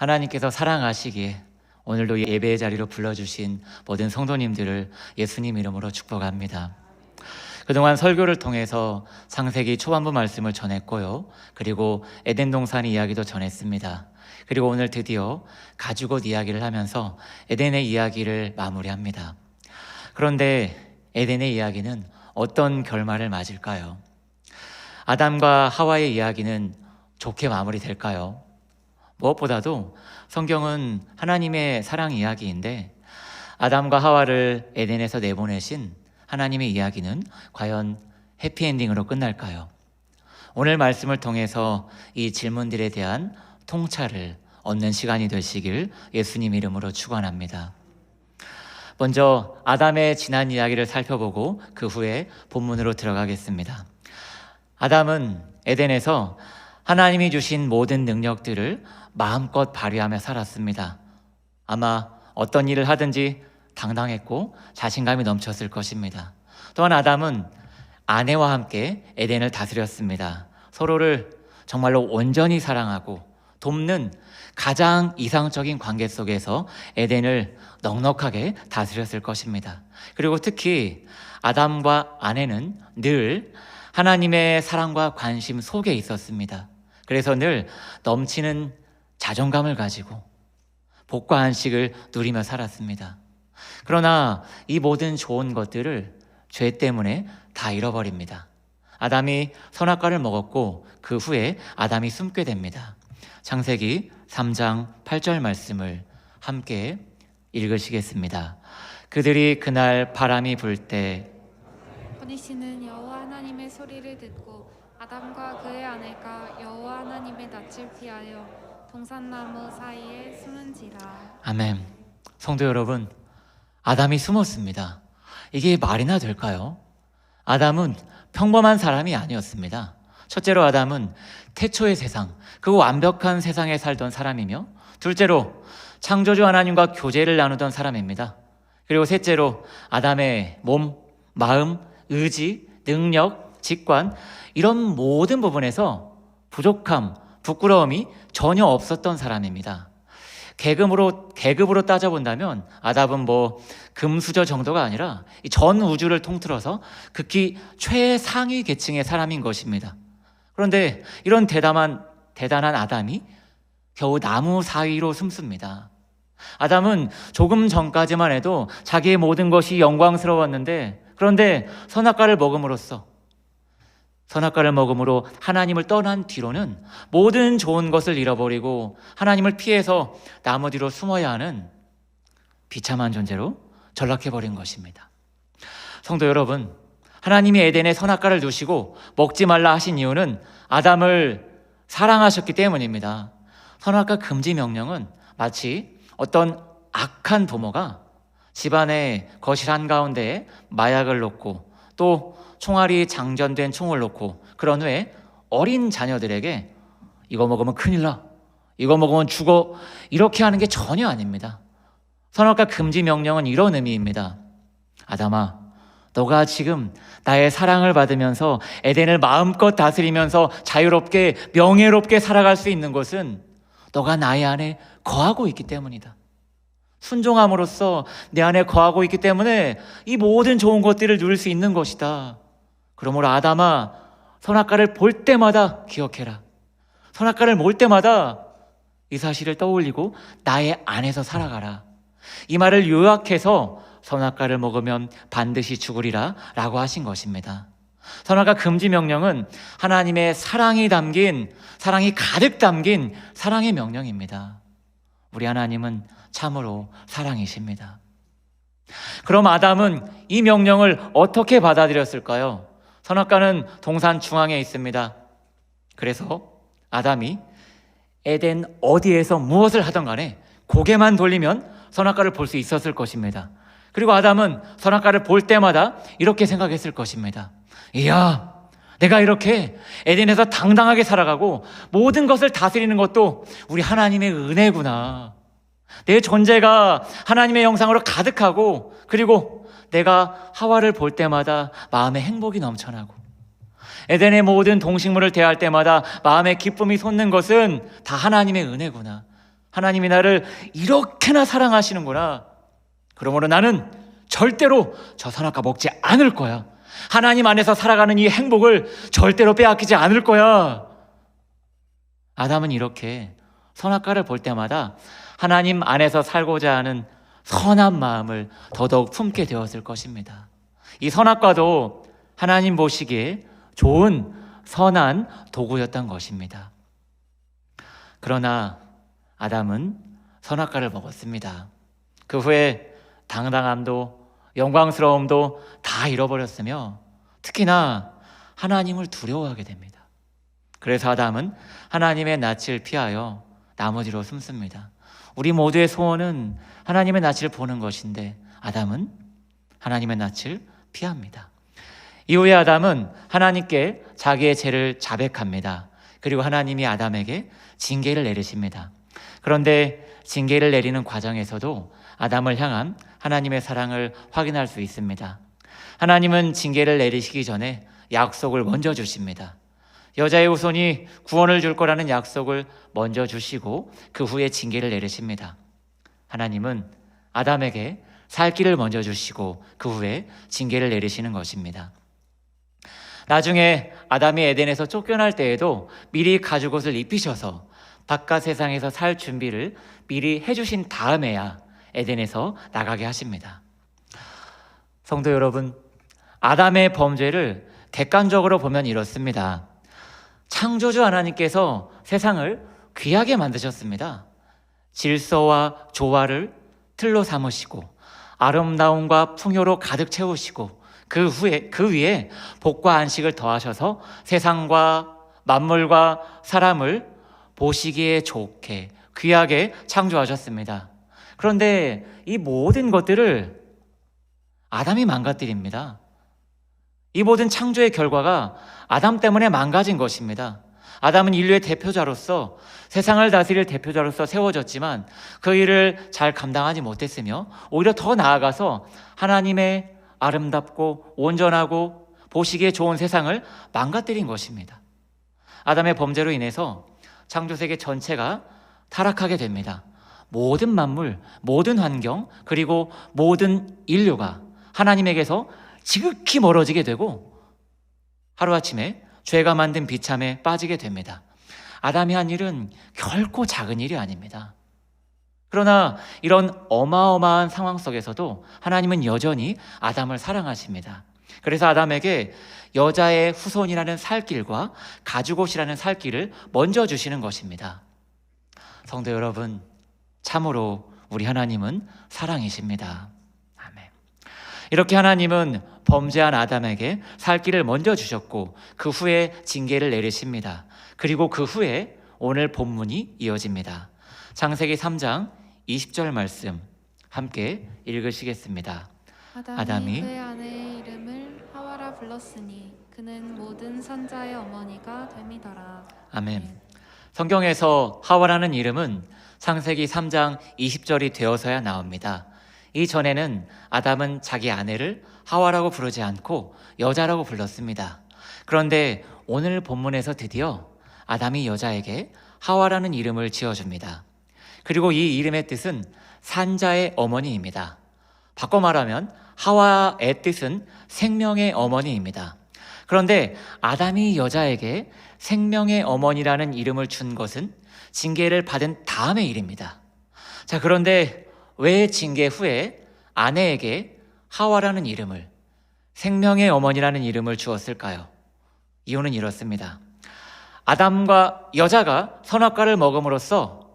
하나님께서 사랑하시기에 오늘도 예배의 자리로 불러주신 모든 성도님들을 예수님 이름으로 축복합니다. 그동안 설교를 통해서 창세기 초반부 말씀을 전했고요. 그리고 에덴 동산 이야기도 전했습니다. 그리고 오늘 드디어 가죽옷 이야기를 하면서 에덴의 이야기를 마무리합니다. 그런데 에덴의 이야기는 어떤 결말을 맞을까요? 아담과 하와의 이야기는 좋게 마무리될까요? 무엇보다도 성경은 하나님의 사랑 이야기인데 아담과 하와를 에덴에서 내보내신 하나님의 이야기는 과연 해피엔딩으로 끝날까요? 오늘 말씀을 통해서 이 질문들에 대한 통찰을 얻는 시간이 되시길 예수님 이름으로 축원합니다. 먼저 아담의 지난 이야기를 살펴보고 그 후에 본문으로 들어가겠습니다. 아담은 에덴에서 하나님이 주신 모든 능력들을 마음껏 발휘하며 살았습니다. 아마 어떤 일을 하든지 당당했고 자신감이 넘쳤을 것입니다. 또한 아담은 아내와 함께 에덴을 다스렸습니다. 서로를 정말로 온전히 사랑하고 돕는 가장 이상적인 관계 속에서 에덴을 넉넉하게 다스렸을 것입니다. 그리고 특히 아담과 아내는 늘 하나님의 사랑과 관심 속에 있었습니다. 그래서 늘 넘치는 자존감을 가지고 복과 안식을 누리며 살았습니다. 그러나 이 모든 좋은 것들을 죄 때문에 다 잃어버립니다. 아담이 선악과를 먹었고 그 후에 아담이 숨게 됩니다. 창세기 3장 8절 말씀을 함께 읽으시겠습니다. 그들이 그날 바람이 불 때 버니시는 여호와 하나님의 소리를 듣고 아담과 그의 아내가 여호와 하나님의 낯을 피하여 동산나무 사이에 숨은지라. 아멘. 성도 여러분, 아담이 숨었습니다. 이게 말이나 될까요? 아담은 평범한 사람이 아니었습니다. 첫째로 아담은 태초의 세상, 그 완벽한 세상에 살던 사람이며 둘째로 창조주 하나님과 교제를 나누던 사람입니다. 그리고 셋째로 아담의 몸, 마음, 의지, 능력, 직관 이런 모든 부분에서 부족함, 부끄러움이 전혀 없었던 사람입니다. 계급으로 따져본다면 아담은 금수저 정도가 아니라 전 우주를 통틀어서 극히 최상위 계층의 사람인 것입니다. 그런데 이런 대단한 아담이 겨우 나무 사이로 숨습니다. 아담은 조금 전까지만 해도 자기의 모든 것이 영광스러웠는데 그런데 선악과를 먹음으로 하나님을 떠난 뒤로는 모든 좋은 것을 잃어버리고 하나님을 피해서 나무 뒤로 숨어야 하는 비참한 존재로 전락해버린 것입니다. 성도 여러분, 하나님이 에덴에 선악과를 두시고 먹지 말라 하신 이유는 아담을 사랑하셨기 때문입니다. 선악과 금지 명령은 마치 어떤 악한 부모가 집안의 거실 한가운데에 마약을 놓고 또 총알이 장전된 총을 놓고 그런 후에 어린 자녀들에게 이거 먹으면 큰일 나, 이거 먹으면 죽어, 이렇게 하는 게 전혀 아닙니다. 선악과 금지 명령은 이런 의미입니다. 아담아, 너가 지금 나의 사랑을 받으면서 에덴을 마음껏 다스리면서 자유롭게 명예롭게 살아갈 수 있는 것은 너가 나의 안에 거하고 있기 때문이다. 순종함으로써 내 안에 거하고 있기 때문에 이 모든 좋은 것들을 누릴 수 있는 것이다. 그러므로 아담아, 선악과를 볼 때마다 기억해라. 선악과를 볼 때마다 이 사실을 떠올리고 나의 안에서 살아가라. 이 말을 요약해서 선악과를 먹으면 반드시 죽으리라 라고 하신 것입니다. 선악과 금지 명령은 하나님의 사랑이 가득 담긴 사랑의 명령입니다. 우리 하나님은 참으로 사랑이십니다. 그럼 아담은 이 명령을 어떻게 받아들였을까요? 선악과는 동산 중앙에 있습니다. 그래서 아담이 에덴 어디에서 무엇을 하던 간에 고개만 돌리면 선악과를 볼 수 있었을 것입니다. 그리고 아담은 선악과를 볼 때마다 이렇게 생각했을 것입니다. 이야, 내가 이렇게 에덴에서 당당하게 살아가고 모든 것을 다스리는 것도 우리 하나님의 은혜구나. 내 존재가 하나님의 형상으로 가득하고 그리고 내가 하와를 볼 때마다 마음의 행복이 넘쳐나고 에덴의 모든 동식물을 대할 때마다 마음의 기쁨이 솟는 것은 다 하나님의 은혜구나. 하나님이 나를 이렇게나 사랑하시는구나. 그러므로 나는 절대로 저 선악과 먹지 않을 거야. 하나님 안에서 살아가는 이 행복을 절대로 빼앗기지 않을 거야. 아담은 이렇게 선악과를 볼 때마다 하나님 안에서 살고자 하는 선한 마음을 더더욱 품게 되었을 것입니다. 이 선악과도 하나님 보시기에 좋은 선한 도구였던 것입니다. 그러나 아담은 선악과를 먹었습니다. 그 후에 당당함도 영광스러움도 다 잃어버렸으며 특히나 하나님을 두려워하게 됩니다. 그래서 아담은 하나님의 낯을 피하여 나무 뒤로 숨습니다. 우리 모두의 소원은 하나님의 낯을 보는 것인데 아담은 하나님의 낯을 피합니다. 이후에 아담은 하나님께 자기의 죄를 자백합니다. 그리고 하나님이 아담에게 징계를 내리십니다. 그런데 징계를 내리는 과정에서도 아담을 향한 하나님의 사랑을 확인할 수 있습니다. 하나님은 징계를 내리시기 전에 약속을 먼저 주십니다. 여자의 후손이 구원을 줄 거라는 약속을 먼저 주시고 그 후에 징계를 내리십니다. 하나님은 아담에게 살 길을 먼저 주시고 그 후에 징계를 내리시는 것입니다. 나중에 아담이 에덴에서 쫓겨날 때에도 미리 가죽옷을 입히셔서 바깥 세상에서 살 준비를 미리 해주신 다음에야 에덴에서 나가게 하십니다. 성도 여러분, 아담의 범죄를 객관적으로 보면 이렇습니다. 창조주 하나님께서 세상을 귀하게 만드셨습니다. 질서와 조화를 틀로 삼으시고 아름다움과 풍요로 가득 채우시고 그 위에 복과 안식을 더하셔서 세상과 만물과 사람을 보시기에 좋게 귀하게 창조하셨습니다. 그런데 이 모든 것들을 아담이 망가뜨립니다. 이 모든 창조의 결과가 아담 때문에 망가진 것입니다. 아담은 인류의 대표자로서 세상을 다스릴 대표자로서 세워졌지만 그 일을 잘 감당하지 못했으며 오히려 더 나아가서 하나님의 아름답고 온전하고 보시기에 좋은 세상을 망가뜨린 것입니다. 아담의 범죄로 인해서 창조세계 전체가 타락하게 됩니다. 모든 만물, 모든 환경, 그리고 모든 인류가 하나님에게서 지극히 멀어지게 되고 하루아침에 죄가 만든 비참에 빠지게 됩니다. 아담이 한 일은 결코 작은 일이 아닙니다. 그러나 이런 어마어마한 상황 속에서도 하나님은 여전히 아담을 사랑하십니다. 그래서 아담에게 여자의 후손이라는 살 길과 가죽옷이라는 살 길을 먼저 주시는 것입니다. 성도 여러분, 참으로 우리 하나님은 사랑이십니다. 아멘. 이렇게 하나님은 범죄한 아담에게 살 길을 먼저 주셨고 그 후에 징계를 내리십니다. 그리고 그 후에 오늘 본문이 이어집니다. 창세기 3장 20절 말씀 함께 읽으시겠습니다. 아담이 그의 아내의 이름을 하와라 불렀으니 그는 모든 선자의 어머니가 됨이더라. 아멘. 성경에서 하와라는 이름은 창세기 3장 20절이 되어서야 나옵니다. 이전에는 아담은 자기 아내를 하와라고 부르지 않고 여자라고 불렀습니다. 그런데 오늘 본문에서 드디어 아담이 여자에게 하와라는 이름을 지어줍니다. 그리고 이 이름의 뜻은 산자의 어머니입니다. 바꿔 말하면 하와의 뜻은 생명의 어머니입니다. 그런데 아담이 여자에게 생명의 어머니라는 이름을 준 것은 징계를 받은 다음의 일입니다. 자, 그런데 왜 징계 후에 아내에게 하와라는 이름을, 생명의 어머니라는 이름을 주었을까요? 이유는 이렇습니다. 아담과 여자가 선악과를 먹음으로써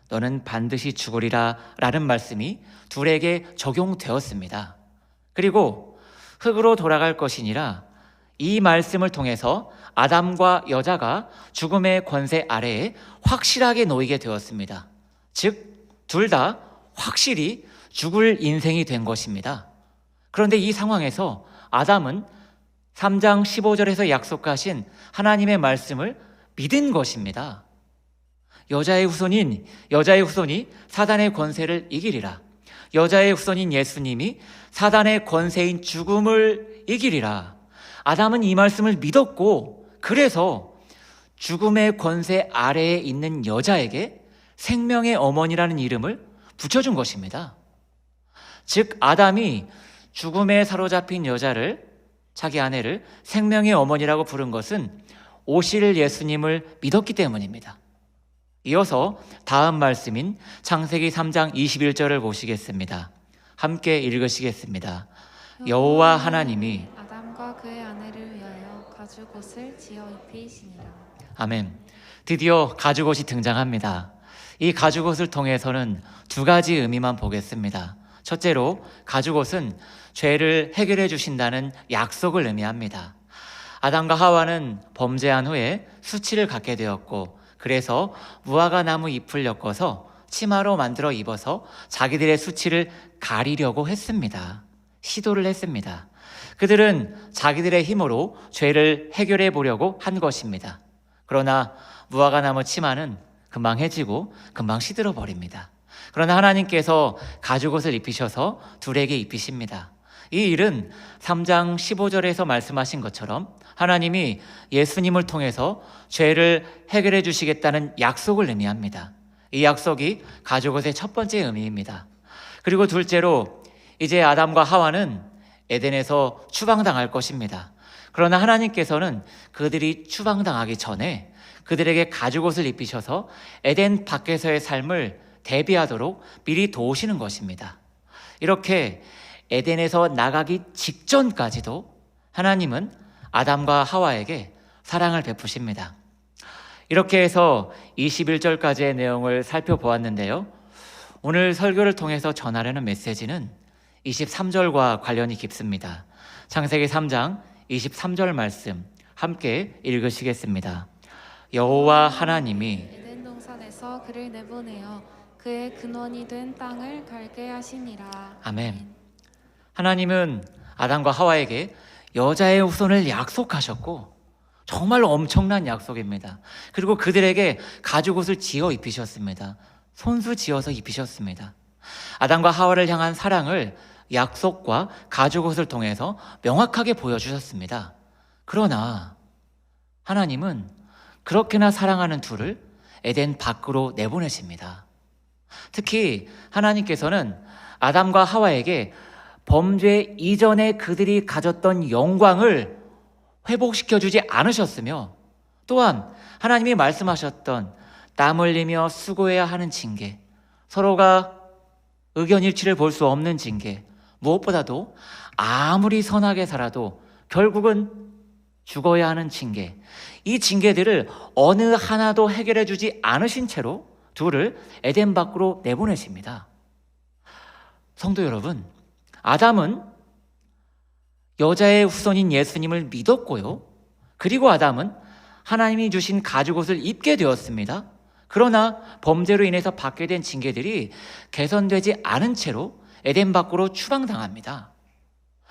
너는 반드시 죽으리라 라는 말씀이 둘에게 적용되었습니다. 그리고 흙으로 돌아갈 것이니라 이 말씀을 통해서 아담과 여자가 죽음의 권세 아래에 확실하게 놓이게 되었습니다. 즉, 둘 다 확실히 죽을 인생이 된 것입니다. 그런데 이 상황에서 아담은 3장 15절에서 약속하신 하나님의 말씀을 믿은 것입니다. 여자의 후손이 사단의 권세를 이기리라. 여자의 후손인 예수님이 사단의 권세인 죽음을 이기리라. 아담은 이 말씀을 믿었고 그래서 죽음의 권세 아래에 있는 여자에게 생명의 어머니라는 이름을 붙여준 것입니다. 즉 아담이 죽음에 사로잡힌 여자를, 자기 아내를 생명의 어머니라고 부른 것은 오실 예수님을 믿었기 때문입니다. 이어서 다음 말씀인 창세기 3장 21절을 보시겠습니다. 함께 읽으시겠습니다. 여호와 하나님이 아담과 그의 아내를 위하여 가죽옷을 지어 입히시니라. 아멘. 드디어 가죽옷이 등장합니다. 이 가죽옷을 통해서는 두 가지 의미만 보겠습니다. 첫째로 가죽옷은 죄를 해결해 주신다는 약속을 의미합니다. 아담과 하와는 범죄한 후에 수치를 갖게 되었고, 그래서 무화과 나무 잎을 엮어서 치마로 만들어 입어서 자기들의 수치를 가리려고 했습니다. 시도를 했습니다. 그들은 자기들의 힘으로 죄를 해결해 보려고 한 것입니다. 그러나 무화과 나무 치마는 금방 해지고 금방 시들어 버립니다. 그러나 하나님께서 가죽옷을 입히셔서 둘에게 입히십니다. 이 일은 3장 15절에서 말씀하신 것처럼 하나님이 예수님을 통해서 죄를 해결해 주시겠다는 약속을 의미합니다. 이 약속이 가죽옷의 첫 번째 의미입니다. 그리고 둘째로 이제 아담과 하와는 에덴에서 추방당할 것입니다. 그러나 하나님께서는 그들이 추방당하기 전에 그들에게 가죽옷을 입히셔서 에덴 밖에서의 삶을 대비하도록 미리 도우시는 것입니다. 이렇게 에덴에서 나가기 직전까지도 하나님은 아담과 하와에게 사랑을 베푸십니다. 이렇게 해서 21절까지의 내용을 살펴보았는데요. 오늘 설교를 통해서 전하려는 메시지는 23절과 관련이 깊습니다. 창세기 3장 23절 말씀 함께 읽으시겠습니다. 여호와 하나님이 에덴 동산에서 그를 내보내어 그의 근원이 된 땅을 갈게 하시니라. 아멘. 하나님은 아담과 하와에게 여자의 후손을 약속하셨고, 정말 엄청난 약속입니다. 그리고 그들에게 가죽옷을 지어 입히셨습니다. 손수 지어서 입히셨습니다. 아담과 하와를 향한 사랑을 약속과 가죽옷을 통해서 명확하게 보여주셨습니다. 그러나 하나님은 그렇게나 사랑하는 둘을 에덴 밖으로 내보내십니다. 특히 하나님께서는 아담과 하와에게 범죄 이전에 그들이 가졌던 영광을 회복시켜주지 않으셨으며, 또한 하나님이 말씀하셨던 땀 흘리며 수고해야 하는 징계, 서로가 의견 일치를 볼 수 없는 징계, 무엇보다도 아무리 선하게 살아도 결국은 죽어야 하는 징계, 이 징계들을 어느 하나도 해결해 주지 않으신 채로 둘을 에덴 밖으로 내보내십니다. 성도 여러분, 아담은 여자의 후손인 예수님을 믿었고요. 그리고 아담은 하나님이 주신 가죽옷을 입게 되었습니다. 그러나 범죄로 인해서 받게 된 징계들이 개선되지 않은 채로 에덴 밖으로 추방당합니다.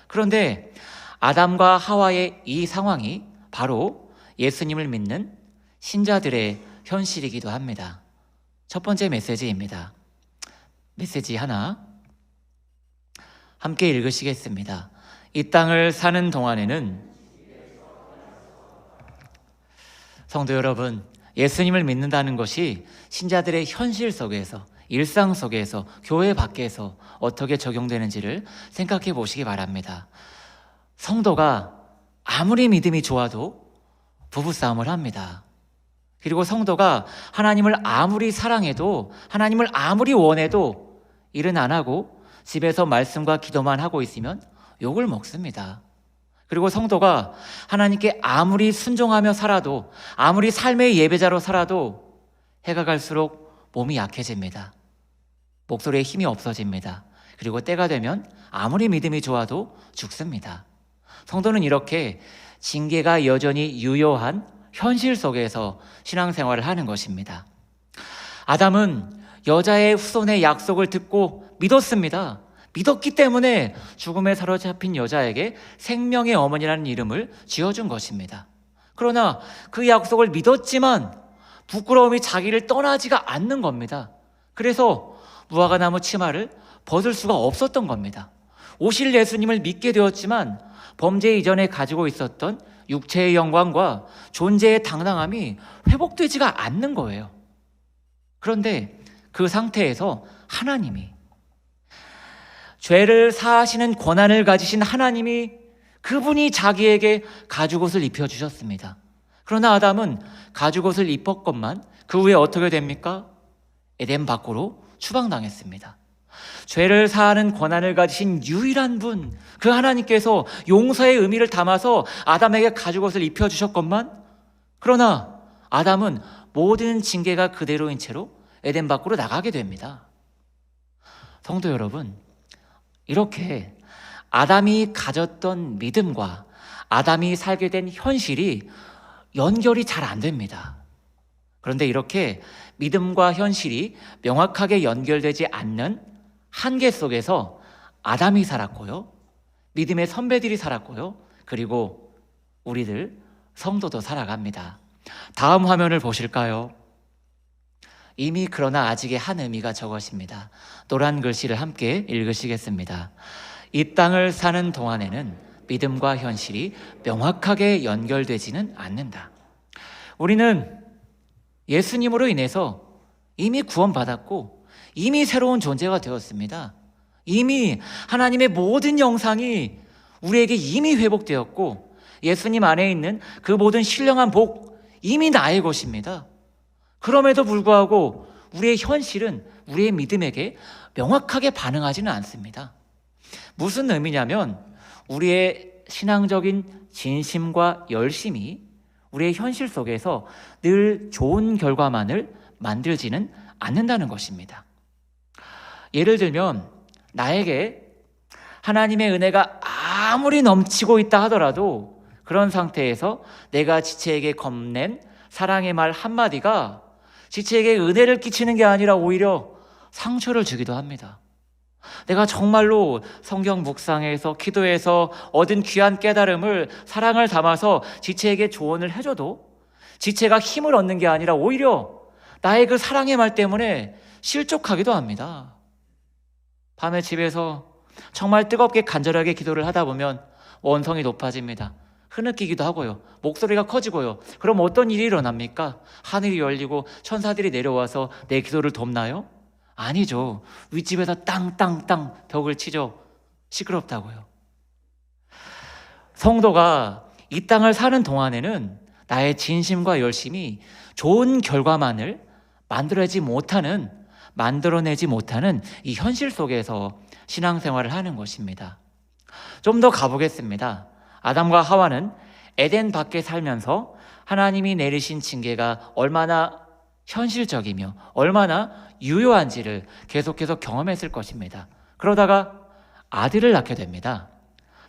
그런데 아담과 하와의 이 상황이 바로 예수님을 믿는 신자들의 현실이기도 합니다. 첫 번째 메시지입니다. 메시지 하나 함께 읽으시겠습니다. 이 땅을 사는 동안에는, 성도 여러분, 예수님을 믿는다는 것이 신자들의 현실 속에서, 일상 속에서, 교회 밖에서 어떻게 적용되는지를 생각해 보시기 바랍니다. 성도가 아무리 믿음이 좋아도 부부싸움을 합니다. 그리고 성도가 하나님을 아무리 사랑해도, 하나님을 아무리 원해도 일은 안 하고 집에서 말씀과 기도만 하고 있으면 욕을 먹습니다. 그리고 성도가 하나님께 아무리 순종하며 살아도, 아무리 삶의 예배자로 살아도 해가 갈수록 몸이 약해집니다. 목소리에 힘이 없어집니다. 그리고 때가 되면 아무리 믿음이 좋아도 죽습니다. 성도는 이렇게 징계가 여전히 유효한 현실 속에서 신앙생활을 하는 것입니다. 아담은 여자의 후손의 약속을 듣고 믿었습니다. 믿었기 때문에 죽음에 사로잡힌 여자에게 생명의 어머니라는 이름을 지어준 것입니다. 그러나 그 약속을 믿었지만 부끄러움이 자기를 떠나지가 않는 겁니다. 그래서 무화과 나무 치마를 벗을 수가 없었던 겁니다. 오실 예수님을 믿게 되었지만 범죄 이전에 가지고 있었던 육체의 영광과 존재의 당당함이 회복되지가 않는 거예요. 그런데 그 상태에서 하나님이, 죄를 사하시는 권한을 가지신 하나님이, 그분이 자기에게 가죽옷을 입혀주셨습니다. 그러나 아담은 가죽옷을 입었건만 그 후에 어떻게 됩니까? 에덴 밖으로 추방당했습니다. 죄를 사하는 권한을 가지신 유일한 분, 그 하나님께서 용서의 의미를 담아서 아담에게 가죽옷을 입혀주셨건만, 그러나 아담은 모든 징계가 그대로인 채로 에덴 밖으로 나가게 됩니다. 성도 여러분, 이렇게 아담이 가졌던 믿음과 아담이 살게 된 현실이 연결이 잘 안 됩니다. 그런데 이렇게 믿음과 현실이 명확하게 연결되지 않는 한계 속에서 아담이 살았고요, 믿음의 선배들이 살았고요, 그리고 우리들 성도도 살아갑니다. 다음 화면을 보실까요? 이미 그러나 아직의 한 의미가 저것입니다. 노란 글씨를 함께 읽으시겠습니다. 이 땅을 사는 동안에는 믿음과 현실이 명확하게 연결되지는 않는다. 우리는 예수님으로 인해서 이미 구원받았고 이미 새로운 존재가 되었습니다. 이미 하나님의 모든 영상이 우리에게 이미 회복되었고 예수님 안에 있는 그 모든 신령한 복 이미 나의 것입니다. 그럼에도 불구하고 우리의 현실은 우리의 믿음에게 명확하게 반응하지는 않습니다. 무슨 의미냐면 우리의 신앙적인 진심과 열심이 우리의 현실 속에서 늘 좋은 결과만을 만들지는 않는다는 것입니다. 예를 들면 나에게 하나님의 은혜가 아무리 넘치고 있다 하더라도 그런 상태에서 내가 지체에게 건넨 사랑의 말 한마디가 지체에게 은혜를 끼치는 게 아니라 오히려 상처를 주기도 합니다. 내가 정말로 성경 묵상에서 기도해서 얻은 귀한 깨달음을 사랑을 담아서 지체에게 조언을 해줘도 지체가 힘을 얻는 게 아니라 오히려 나의 그 사랑의 말 때문에 실족하기도 합니다. 밤에 집에서 정말 뜨겁게 간절하게 기도를 하다 보면 원성이 높아집니다. 흐느끼기도 하고요. 목소리가 커지고요. 그럼 어떤 일이 일어납니까? 하늘이 열리고 천사들이 내려와서 내 기도를 돕나요? 아니죠. 윗집에서 땅땅땅 벽을 치죠. 시끄럽다고요. 성도가 이 땅을 사는 동안에는 나의 진심과 열심이 좋은 결과만을 만들어내지 못하는 이 현실 속에서 신앙생활을 하는 것입니다. 좀 더 가보겠습니다. 아담과 하와는 에덴 밖에 살면서 하나님이 내리신 징계가 얼마나 현실적이며 얼마나 유효한지를 계속해서 경험했을 것입니다. 그러다가 아들을 낳게 됩니다.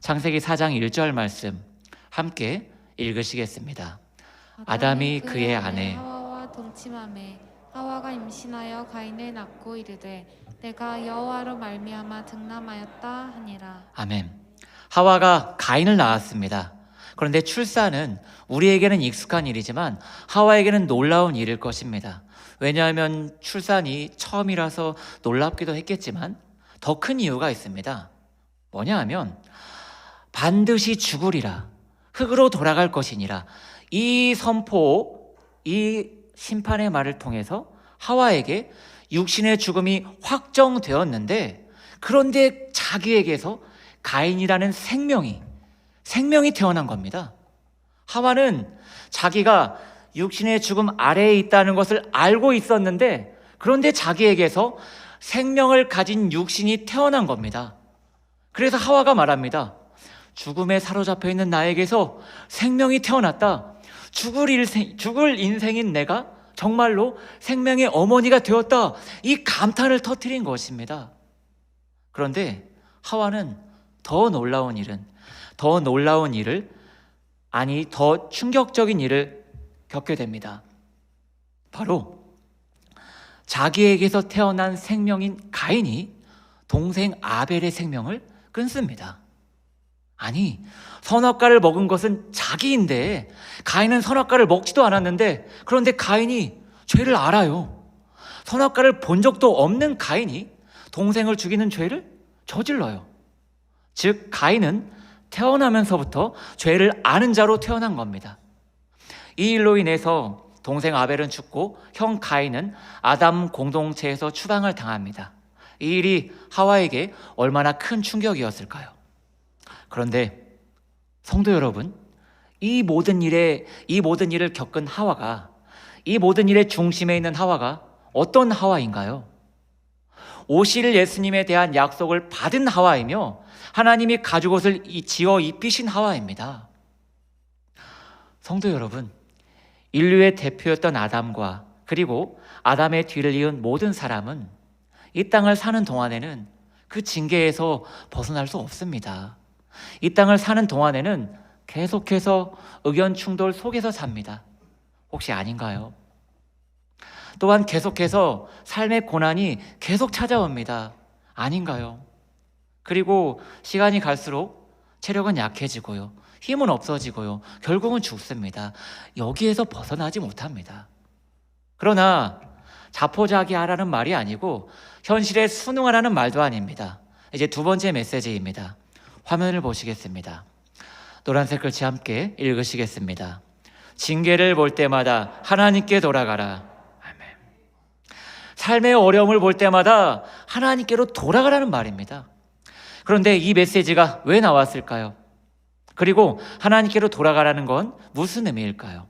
창세기 4장 1절 말씀 함께 읽으시겠습니다. 아담이 그의 아내 하와와 동침하매 하와가 임신하여 가인을 낳고 이르되 내가 여호와로 말미암아 득남하였다 하니라. 아멘. 하와가 가인을 낳았습니다. 그런데 출산은 우리에게는 익숙한 일이지만 하와에게는 놀라운 일일 것입니다. 왜냐하면 출산이 처음이라서 놀랍기도 했겠지만 더 큰 이유가 있습니다. 뭐냐 하면 반드시 죽으리라, 흙으로 돌아갈 것이니라, 이 선포, 이 심판의 말을 통해서 하와에게 육신의 죽음이 확정되었는데, 그런데 자기에게서 가인이라는 생명이 태어난 겁니다. 하와는 자기가 육신의 죽음 아래에 있다는 것을 알고 있었는데, 그런데 자기에게서 생명을 가진 육신이 태어난 겁니다. 그래서 하와가 말합니다. 죽음에 사로잡혀 있는 나에게서 생명이 태어났다. 죽을 인생인 내가 정말로 생명의 어머니가 되었다. 이 감탄을 터뜨린 것입니다. 그런데 하와는 더 충격적인 일을 겪게 됩니다. 바로 자기에게서 태어난 생명인 가인이 동생 아벨의 생명을 끊습니다. 아니, 선악과를 먹은 것은 자기인데 가인은 선악과를 먹지도 않았는데, 그런데 가인이 죄를 알아요. 선악과를 본 적도 없는 가인이 동생을 죽이는 죄를 저질러요. 즉 가인은 태어나면서부터 죄를 아는 자로 태어난 겁니다. 이 일로 인해서 동생 아벨은 죽고 형 가인은 아담 공동체에서 추방을 당합니다. 이 일이 하와에게 얼마나 큰 충격이었을까요? 그런데 성도 여러분, 이 모든 일을 겪은 하와가, 이 모든 일의 중심에 있는 하와가 어떤 하와인가요? 오실 예수님에 대한 약속을 받은 하와이며 하나님이 가죽옷을 지어 입히신 하와입니다. 성도 여러분, 인류의 대표였던 아담과 그리고 아담의 뒤를 이은 모든 사람은 이 땅을 사는 동안에는 그 징계에서 벗어날 수 없습니다. 이 땅을 사는 동안에는 계속해서 의견 충돌 속에서 삽니다. 혹시 아닌가요? 또한 계속해서 삶의 고난이 계속 찾아옵니다. 아닌가요? 그리고 시간이 갈수록 체력은 약해지고요. 힘은 없어지고요. 결국은 죽습니다. 여기에서 벗어나지 못합니다. 그러나 자포자기하라는 말이 아니고 현실에 순응하라는 말도 아닙니다. 이제 두 번째 메시지입니다. 화면을 보시겠습니다. 노란색 글씨 함께 읽으시겠습니다. 징계를 볼 때마다 하나님께 돌아가라. 아멘. 삶의 어려움을 볼 때마다 하나님께로 돌아가라는 말입니다. 그런데 이 메시지가 왜 나왔을까요? 그리고 하나님께로 돌아가라는 건 무슨 의미일까요?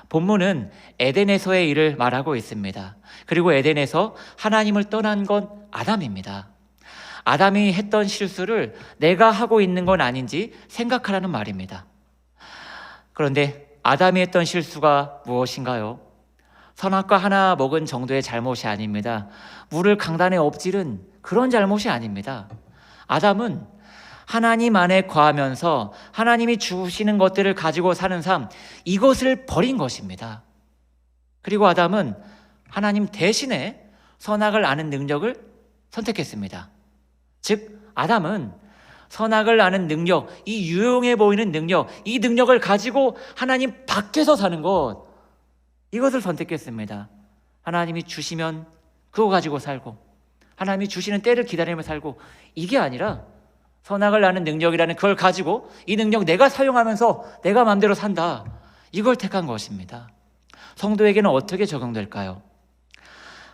본문은 에덴에서의 일을 말하고 있습니다. 그리고 에덴에서 하나님을 떠난 건 아담입니다. 아담이 했던 실수를 내가 하고 있는 건 아닌지 생각하라는 말입니다. 그런데 아담이 했던 실수가 무엇인가요? 선악과 하나 먹은 정도의 잘못이 아닙니다. 물을 강단에 엎질은 그런 잘못이 아닙니다. 아담은 하나님 안에 거하면서 하나님이 주시는 것들을 가지고 사는 삶, 이것을 버린 것입니다. 그리고 아담은 하나님 대신에 선악을 아는 능력을 선택했습니다. 즉 아담은 선악을 아는 능력, 이 유용해 보이는 능력, 이 능력을 가지고 하나님 밖에서 사는 것, 이것을 선택했습니다. 하나님이 주시면 그거 가지고 살고, 하나님이 주시는 때를 기다리며 살고, 이게 아니라 선악을 아는 능력이라는 그걸 가지고 이 능력 내가 사용하면서 내가 마음대로 산다, 이걸 택한 것입니다. 성도에게는 어떻게 적용될까요?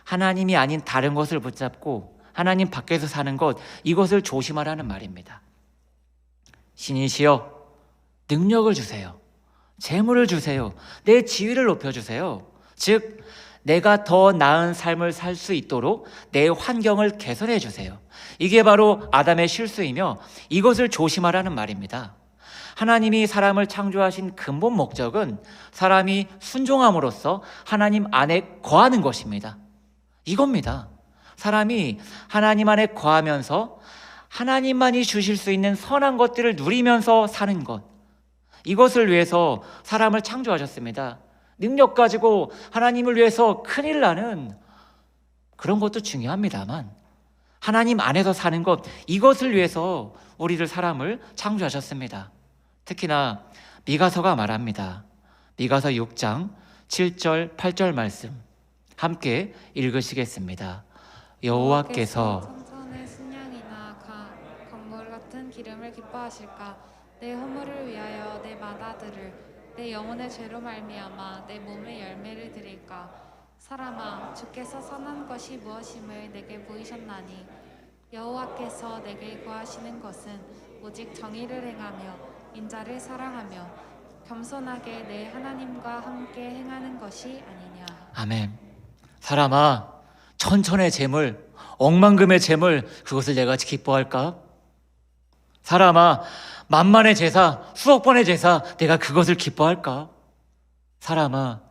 하나님이 아닌 다른 것을 붙잡고 하나님 밖에서 사는 것, 이것을 조심하라는 말입니다. 신이시여, 능력을 주세요. 재물을 주세요. 내 지위를 높여주세요. 즉 내가 더 나은 삶을 살 수 있도록 내 환경을 개선해 주세요. 이게 바로 아담의 실수이며 이것을 조심하라는 말입니다. 하나님이 사람을 창조하신 근본 목적은 사람이 순종함으로써 하나님 안에 거하는 것입니다. 이겁니다. 사람이 하나님 안에 거하면서 하나님만이 주실 수 있는 선한 것들을 누리면서 사는 것, 이것을 위해서 사람을 창조하셨습니다. 능력 가지고 하나님을 위해서 큰일 나는 그런 것도 중요합니다만 하나님 안에서 사는 것, 이것을 위해서 우리를 사람을 창조하셨습니다. 특히나 미가서가 말합니다. 미가서 6장 7절 8절 말씀 함께 읽으시겠습니다. 여호와께서 천천의 순양이나 광물 같은 기름을 기뻐하실까? 내 허물을 위하여 내 맏아들을, 내 영혼의 죄로 말미암아 내 몸의 열매를 드릴까? 사람아, 주께서 선한 것이 무엇임을 내게 보이셨나니 여호와께서 내게 구하시는 것은 오직 정의를 행하며 인자를 사랑하며 겸손하게 내 하나님과 함께 행하는 것이 아니냐. 아멘. 사람아, 천천의 재물, 억만금의 재물, 그것을 내가 기뻐할까? 사람아, 만만의 제사, 수억 번의 제사, 내가 그것을 기뻐할까? 사람아,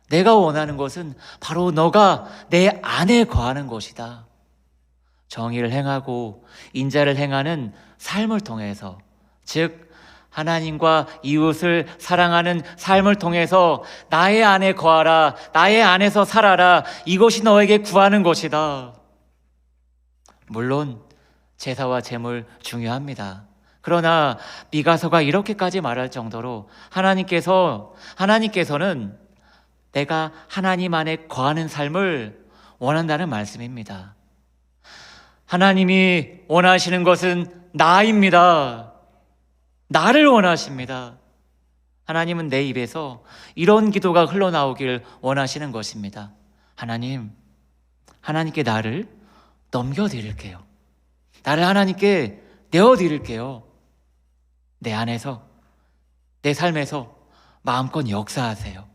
내가 원하는 것은 바로 너가 내 안에 거하는 것이다. 정의를 행하고 인자를 행하는 삶을 통해서, 즉 하나님과 이웃을 사랑하는 삶을 통해서 나의 안에 거하라, 나의 안에서 살아라, 이것이 너에게 구하는 것이다. 물론 제사와 제물 중요합니다. 그러나 미가서가 이렇게까지 말할 정도로 하나님께서는 내가 하나님 안에 거하는 삶을 원한다는 말씀입니다. 하나님이 원하시는 것은 나입니다. 나를 원하십니다. 하나님은 내 입에서 이런 기도가 흘러나오길 원하시는 것입니다. 하나님, 하나님께 나를 넘겨드릴게요. 나를 하나님께 내어드릴게요. 내 안에서, 내 삶에서 마음껏 역사하세요.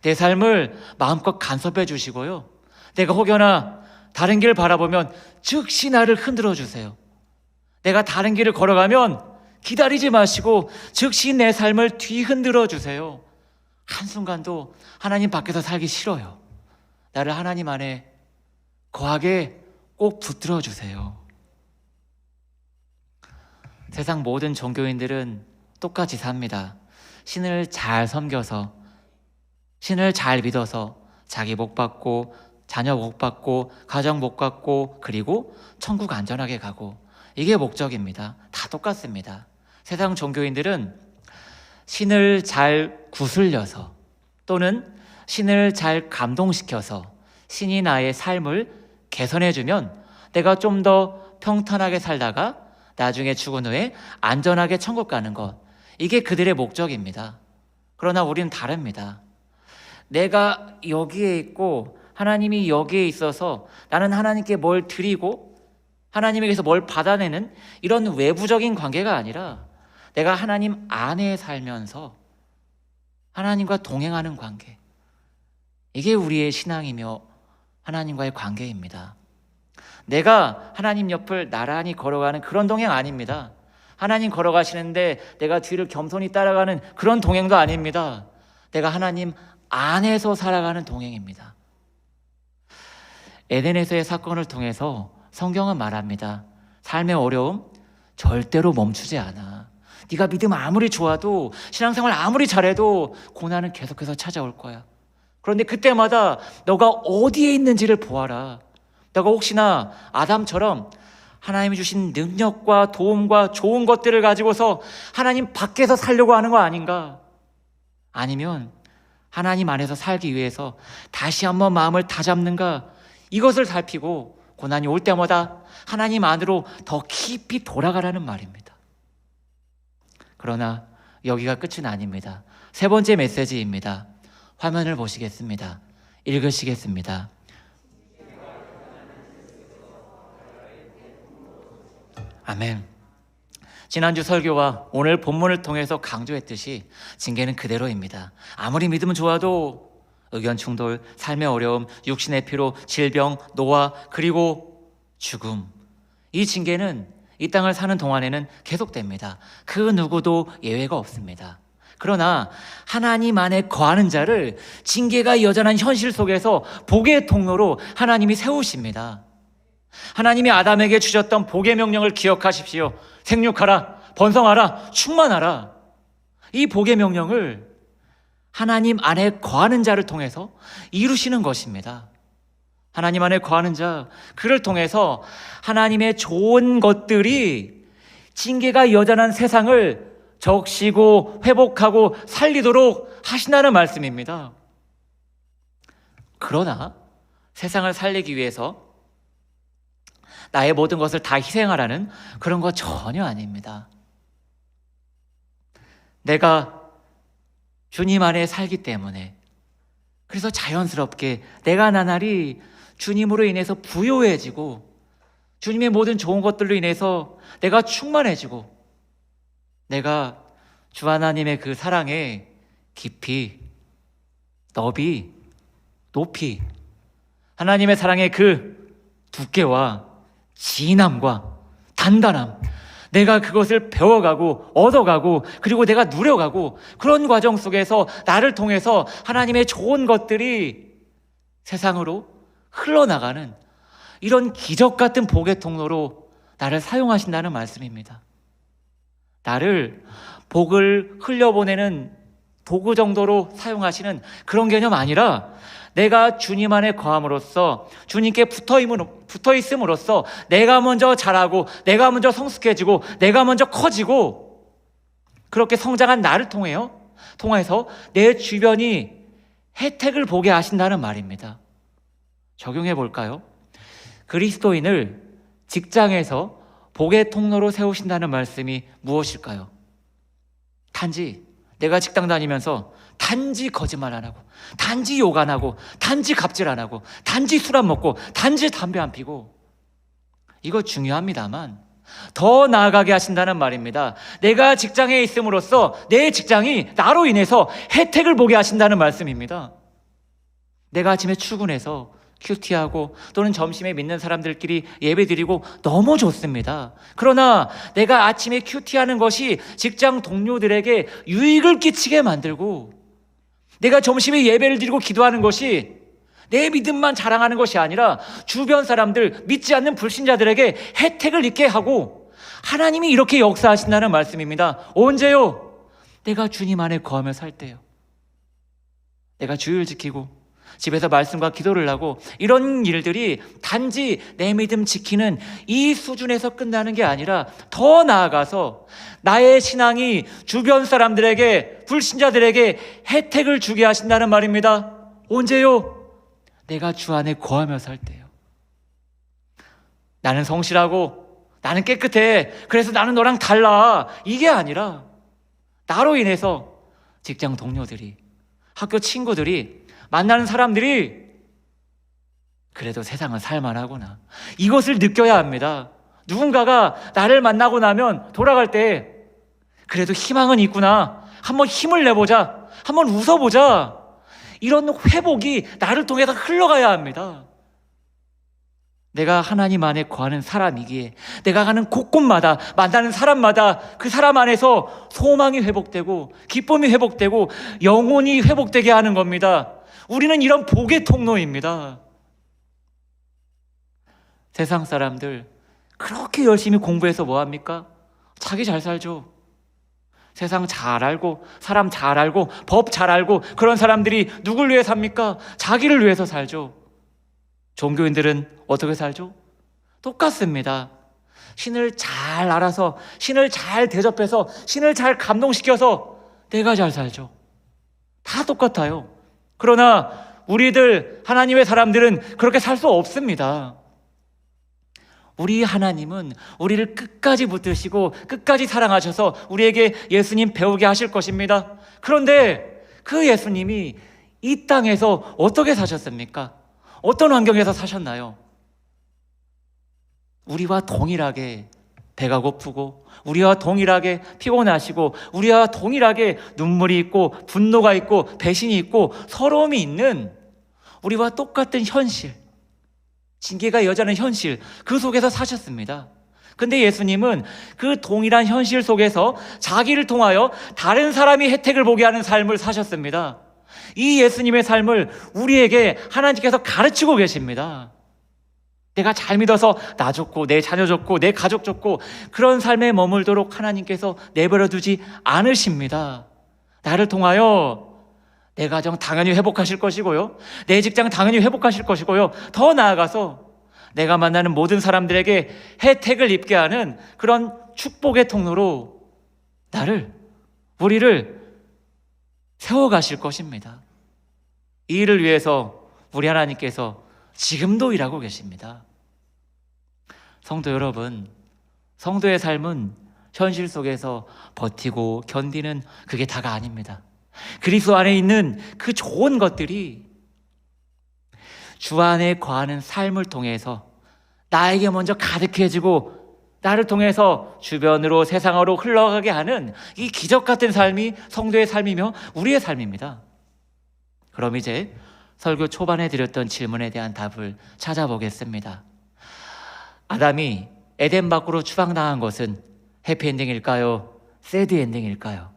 내 삶을 마음껏 간섭해 주시고요. 내가 혹여나 다른 길을 바라보면 즉시 나를 흔들어 주세요. 내가 다른 길을 걸어가면 기다리지 마시고 즉시 내 삶을 뒤흔들어 주세요. 한순간도 하나님 밖에서 살기 싫어요. 나를 하나님 안에 거하게 꼭 붙들어 주세요. 세상 모든 종교인들은 똑같이 삽니다. 신을 잘 섬겨서, 신을 잘 믿어서 자기 복 받고, 자녀 복 받고, 가정 복 받고, 그리고 천국 안전하게 가고, 이게 목적입니다. 다 똑같습니다. 세상 종교인들은 신을 잘 구슬려서 또는 신을 잘 감동시켜서 신이 나의 삶을 개선해주면 내가 좀 더 평탄하게 살다가 나중에 죽은 후에 안전하게 천국 가는 것, 이게 그들의 목적입니다. 그러나 우리는 다릅니다. 내가 여기에 있고 하나님이 여기에 있어서 나는 하나님께 뭘 드리고 하나님에게서 뭘 받아내는 이런 외부적인 관계가 아니라 내가 하나님 안에 살면서 하나님과 동행하는 관계, 이게 우리의 신앙이며 하나님과의 관계입니다. 내가 하나님 옆을 나란히 걸어가는 그런 동행 아닙니다. 하나님 걸어가시는데 내가 뒤를 겸손히 따라가는 그런 동행도 아닙니다. 내가 하나님 안에서 살아가는 동행입니다. 에덴에서의 사건을 통해서 성경은 말합니다. 삶의 어려움 절대로 멈추지 않아. 네가 믿음 아무리 좋아도, 신앙생활 아무리 잘해도 고난은 계속해서 찾아올 거야. 그런데 그때마다 너가 어디에 있는지를 보아라. 너가 혹시나 아담처럼 하나님이 주신 능력과 도움과 좋은 것들을 가지고서 하나님 밖에서 살려고 하는 거 아닌가? 아니면 하나님 안에서 살기 위해서 다시 한번 마음을 다잡는가? 이것을 살피고 고난이 올 때마다 하나님 안으로 더 깊이 돌아가라는 말입니다. 그러나 여기가 끝은 아닙니다. 세 번째 메시지입니다. 화면을 보시겠습니다. 읽으시겠습니다. 아멘. 지난주 설교와 오늘 본문을 통해서 강조했듯이 징계는 그대로입니다. 아무리 믿음은 좋아도 의견 충돌, 삶의 어려움, 육신의 피로, 질병, 노화, 그리고 죽음, 이 징계는 이 땅을 사는 동안에는 계속됩니다. 그 누구도 예외가 없습니다. 그러나 하나님 안에 거하는 자를 징계가 여전한 현실 속에서 복의 통로로 하나님이 세우십니다. 하나님이 아담에게 주셨던 복의 명령을 기억하십시오. 생육하라, 번성하라, 충만하라. 이 복의 명령을 하나님 안에 거하는 자를 통해서 이루시는 것입니다. 하나님 안에 거하는 자, 그를 통해서 하나님의 좋은 것들이 징계가 여전한 세상을 적시고 회복하고 살리도록 하신다는 말씀입니다. 그러나 세상을 살리기 위해서 나의 모든 것을 다 희생하라는 그런 거 전혀 아닙니다. 내가 주님 안에 살기 때문에, 그래서 자연스럽게 내가 나날이 주님으로 인해서 부요해지고 주님의 모든 좋은 것들로 인해서 내가 충만해지고 내가 주 하나님의 그 사랑에 깊이, 넓이, 높이, 하나님의 사랑의 그 두께와 진함과 단단함, 내가 그것을 배워가고 얻어가고 그리고 내가 누려가고 그런 과정 속에서 나를 통해서 하나님의 좋은 것들이 세상으로 흘러나가는 이런 기적 같은 복의 통로로 나를 사용하신다는 말씀입니다. 나를 복을 흘려보내는 도구 정도로 사용하시는 그런 개념 아니라 내가 주님 안에 거함으로써, 주님께 붙어 있음으로써 내가 먼저 자라고 내가 먼저 성숙해지고 내가 먼저 커지고 그렇게 성장한 나를 통해서 내 주변이 혜택을 보게 하신다는 말입니다. 적용해 볼까요? 그리스도인을 직장에서 복의 통로로 세우신다는 말씀이 무엇일까요? 단지 내가 직장 다니면서 단지 거짓말 안 하고, 단지 욕 안 하고, 단지 갑질 안 하고, 단지 술 안 먹고, 단지 담배 안 피고, 이거 중요합니다만 더 나아가게 하신다는 말입니다. 내가 직장에 있음으로써 내 직장이 나로 인해서 혜택을 보게 하신다는 말씀입니다. 내가 아침에 출근해서 큐티하고 또는 점심에 믿는 사람들끼리 예배드리고 너무 좋습니다. 그러나 내가 아침에 큐티하는 것이 직장 동료들에게 유익을 끼치게 만들고, 내가 점심에 예배를 드리고 기도하는 것이 내 믿음만 자랑하는 것이 아니라 주변 사람들, 믿지 않는 불신자들에게 혜택을 입게 하고, 하나님이 이렇게 역사하신다는 말씀입니다. 언제요? 내가 주님 안에 거하며 살 때요. 내가 주일 지키고 집에서 말씀과 기도를 하고, 이런 일들이 단지 내 믿음 지키는 이 수준에서 끝나는 게 아니라 더 나아가서 나의 신앙이 주변 사람들에게, 불신자들에게 혜택을 주게 하신다는 말입니다. 언제요? 내가 주 안에 거하며 살 때요. 나는 성실하고 나는 깨끗해, 그래서 나는 너랑 달라, 이게 아니라 나로 인해서 직장 동료들이, 학교 친구들이, 만나는 사람들이 그래도 세상은 살만하구나, 이것을 느껴야 합니다. 누군가가 나를 만나고 나면 돌아갈 때 그래도 희망은 있구나, 한번 힘을 내보자, 한번 웃어보자, 이런 회복이 나를 통해서 흘러가야 합니다. 내가 하나님 안에 거하는 사람이기에 내가 가는 곳곳마다, 만나는 사람마다 그 사람 안에서 소망이 회복되고 기쁨이 회복되고 영혼이 회복되게 하는 겁니다. 우리는 이런 복의 통로입니다. 세상 사람들 그렇게 열심히 공부해서 뭐합니까? 자기 잘 살죠. 세상 잘 알고, 사람 잘 알고, 법 잘 알고, 그런 사람들이 누굴 위해 삽니까? 자기를 위해서 살죠. 종교인들은 어떻게 살죠? 똑같습니다. 신을 잘 알아서, 신을 잘 대접해서, 신을 잘 감동시켜서 내가 잘 살죠. 다 똑같아요. 그러나 우리들, 하나님의 사람들은 그렇게 살 수 없습니다. 우리 하나님은 우리를 끝까지 붙드시고 끝까지 사랑하셔서 우리에게 예수님 배우게 하실 것입니다. 그런데 그 예수님이 이 땅에서 어떻게 사셨습니까? 어떤 환경에서 사셨나요? 우리와 동일하게 배가 고프고, 우리와 동일하게 피곤하시고, 우리와 동일하게 눈물이 있고 분노가 있고 배신이 있고 서러움이 있는, 우리와 똑같은 현실, 징계가 여자는 현실, 그 속에서 사셨습니다. 근데 예수님은 그 동일한 현실 속에서 자기를 통하여 다른 사람이 혜택을 보게 하는 삶을 사셨습니다. 이 예수님의 삶을 우리에게 하나님께서 가르치고 계십니다. 내가 잘 믿어서 나 좋고 내 자녀 좋고 내 가족 좋고 그런 삶에 머물도록 하나님께서 내버려 두지 않으십니다. 나를 통하여 내 가정 당연히 회복하실 것이고요, 내 직장 당연히 회복하실 것이고요, 더 나아가서 내가 만나는 모든 사람들에게 혜택을 입게 하는 그런 축복의 통로로 우리를 세워가실 것입니다. 이 일을 위해서 우리 하나님께서 지금도 일하고 계십니다. 성도 여러분, 성도의 삶은 현실 속에서 버티고 견디는 그게 다가 아닙니다. 그리스도 안에 있는 그 좋은 것들이 주 안에 거하는 삶을 통해서 나에게 먼저 가득해지고 나를 통해서 주변으로, 세상으로 흘러가게 하는 이 기적 같은 삶이 성도의 삶이며 우리의 삶입니다. 그럼 이제 설교 초반에 드렸던 질문에 대한 답을 찾아보겠습니다. 아담이 에덴 밖으로 추방당한 것은 해피엔딩일까요? 새드엔딩일까요?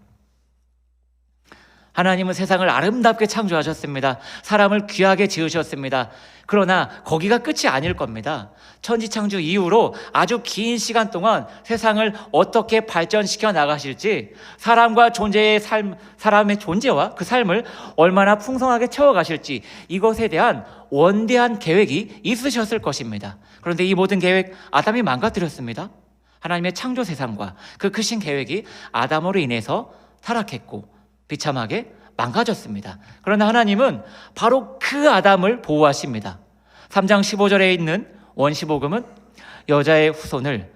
하나님은 세상을 아름답게 창조하셨습니다. 사람을 귀하게 지으셨습니다. 그러나 거기가 끝이 아닐 겁니다. 천지창조 이후로 아주 긴 시간 동안 세상을 어떻게 발전시켜 나가실지, 사람과 존재의 삶, 사람의 존재와 그 삶을 얼마나 풍성하게 채워가실지, 이것에 대한 원대한 계획이 있으셨을 것입니다. 그런데 이 모든 계획 아담이 망가뜨렸습니다. 하나님의 창조 세상과 그 크신 계획이 아담으로 인해서 타락했고 비참하게 망가졌습니다. 그러나 하나님은 바로 그 아담을 보호하십니다. 3장 15절에 있는 원시복음은 여자의 후손을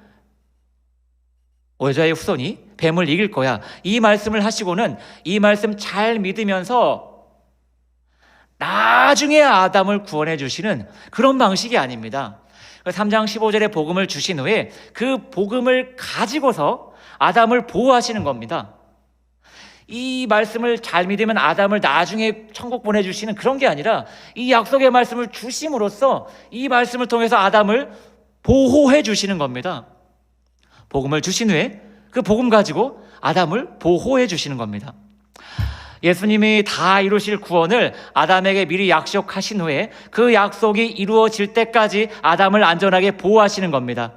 여자의 후손이 뱀을 이길 거야. 이 말씀을 하시고는 이 말씀 잘 믿으면서 나중에 아담을 구원해 주시는 그런 방식이 아닙니다. 3장 15절에 복음을 주신 후에 그 복음을 가지고서 아담을 보호하시는 겁니다. 이 말씀을 잘 믿으면 아담을 나중에 천국 보내주시는 그런 게 아니라 이 약속의 말씀을 주심으로써 이 말씀을 통해서 아담을 보호해 주시는 겁니다. 복음을 주신 후에 그 복음 가지고 아담을 보호해 주시는 겁니다. 예수님이 다 이루실 구원을 아담에게 미리 약속하신 후에 그 약속이 이루어질 때까지 아담을 안전하게 보호하시는 겁니다.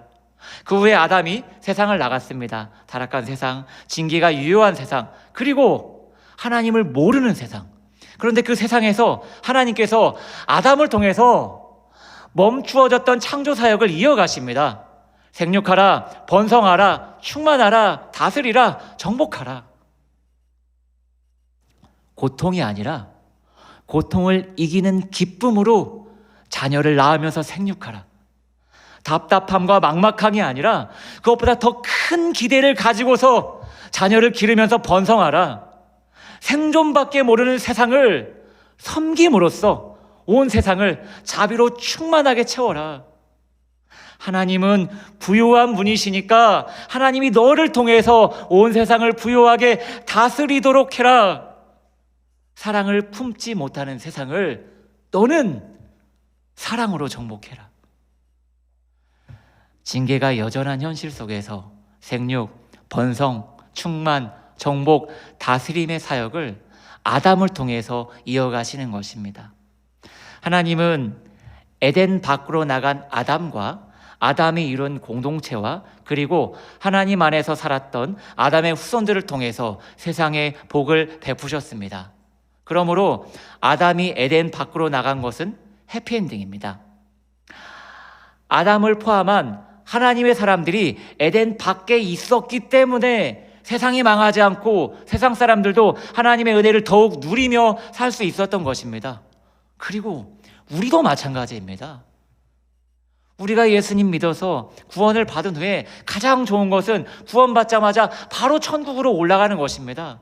그 후에 아담이 세상을 나갔습니다. 타락한 세상, 징계가 유효한 세상, 그리고 하나님을 모르는 세상. 그런데 그 세상에서 하나님께서 아담을 통해서 멈추어졌던 창조 사역을 이어가십니다. 생육하라, 번성하라, 충만하라, 다스리라, 정복하라. 고통이 아니라 고통을 이기는 기쁨으로 자녀를 낳으면서 생육하라. 답답함과 막막함이 아니라 그것보다 더 큰 기대를 가지고서 자녀를 기르면서 번성하라. 생존밖에 모르는 세상을 섬김으로써 온 세상을 자비로 충만하게 채워라. 하나님은 부요한 분이시니까 하나님이 너를 통해서 온 세상을 부요하게 다스리도록 해라. 사랑을 품지 못하는 세상을 너는 사랑으로 정복해라. 징계가 여전한 현실 속에서 생육, 번성, 충만, 정복, 다스림의 사역을 아담을 통해서 이어가시는 것입니다. 하나님은 에덴 밖으로 나간 아담과 아담이 이룬 공동체와 그리고 하나님 안에서 살았던 아담의 후손들을 통해서 세상에 복을 베푸셨습니다. 그러므로 아담이 에덴 밖으로 나간 것은 해피엔딩입니다. 아담을 포함한 하나님의 사람들이 에덴 밖에 있었기 때문에 세상이 망하지 않고 세상 사람들도 하나님의 은혜를 더욱 누리며 살 수 있었던 것입니다. 그리고 우리도 마찬가지입니다. 우리가 예수님 믿어서 구원을 받은 후에 가장 좋은 것은 구원받자마자 바로 천국으로 올라가는 것입니다.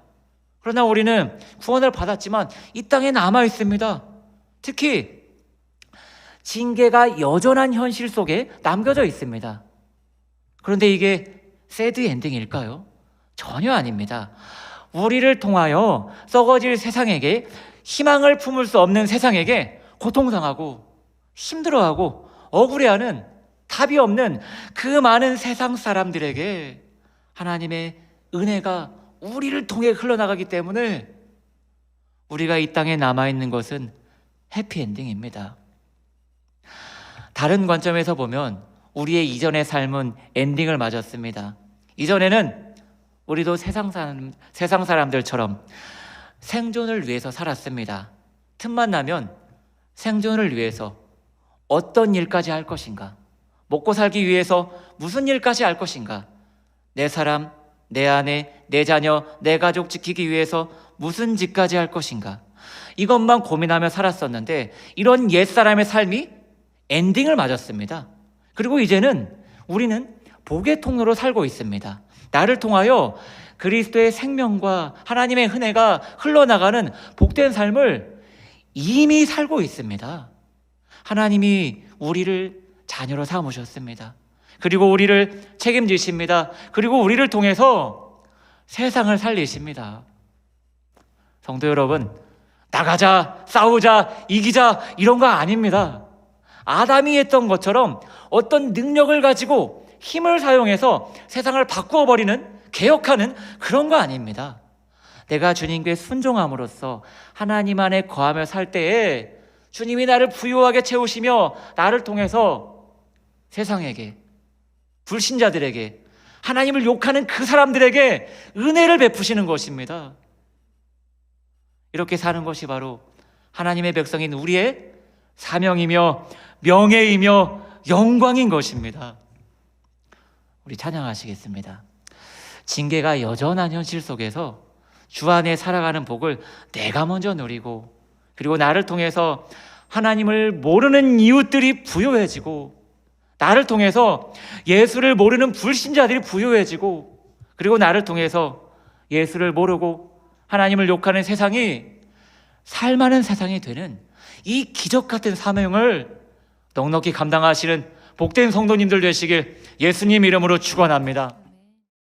그러나 우리는 구원을 받았지만 이 땅에 남아 있습니다. 특히 징계가 여전한 현실 속에 남겨져 있습니다. 그런데 이게 새드 엔딩일까요? 전혀 아닙니다. 우리를 통하여 썩어질 세상에게, 희망을 품을 수 없는 세상에게 고통당하고 힘들어하고 억울해하는, 답이 없는 그 많은 세상 사람들에게 하나님의 은혜가 우리를 통해 흘러나가기 때문에 우리가 이 땅에 남아있는 것은 해피엔딩입니다. 다른 관점에서 보면 우리의 이전의 삶은 엔딩을 맞았습니다. 이전에는 우리도 세상 사람들처럼 생존을 위해서 살았습니다. 틈만 나면 생존을 위해서 어떤 일까지 할 것인가? 먹고 살기 위해서 무슨 일까지 할 것인가? 내 사람, 내 아내, 내 자녀, 내 가족 지키기 위해서 무슨 짓까지 할 것인가? 이것만 고민하며 살았었는데 이런 옛사람의 삶이 엔딩을 맞았습니다. 그리고 이제는 우리는 복의 통로로 살고 있습니다. 나를 통하여 그리스도의 생명과 하나님의 은혜가 흘러나가는 복된 삶을 이미 살고 있습니다. 하나님이 우리를 자녀로 삼으셨습니다. 그리고 우리를 책임지십니다. 그리고 우리를 통해서 세상을 살리십니다. 성도 여러분, 나가자, 싸우자, 이기자 이런 거 아닙니다. 아담이 했던 것처럼 어떤 능력을 가지고 힘을 사용해서 세상을 바꾸어 버리는, 개혁하는 그런 거 아닙니다. 내가 주님께 순종함으로써 하나님 안에 거하며 살 때에 주님이 나를 부유하게 채우시며 나를 통해서 세상에게, 불신자들에게, 하나님을 욕하는 그 사람들에게 은혜를 베푸시는 것입니다. 이렇게 사는 것이 바로 하나님의 백성인 우리의 사명이며 명예이며 영광인 것입니다. 우리 찬양하시겠습니다. 징계가 여전한 현실 속에서 주 안에 살아가는 복을 내가 먼저 누리고, 그리고 나를 통해서 하나님을 모르는 이웃들이 부요해지고, 나를 통해서 예수를 모르는 불신자들이 부요해지고, 그리고 나를 통해서 예수를 모르고 하나님을 욕하는 세상이 살만한 세상이 되는 이 기적 같은 사명을 넉넉히 감당하시는 복된 성도님들 되시길 예수님 이름으로 축원합니다.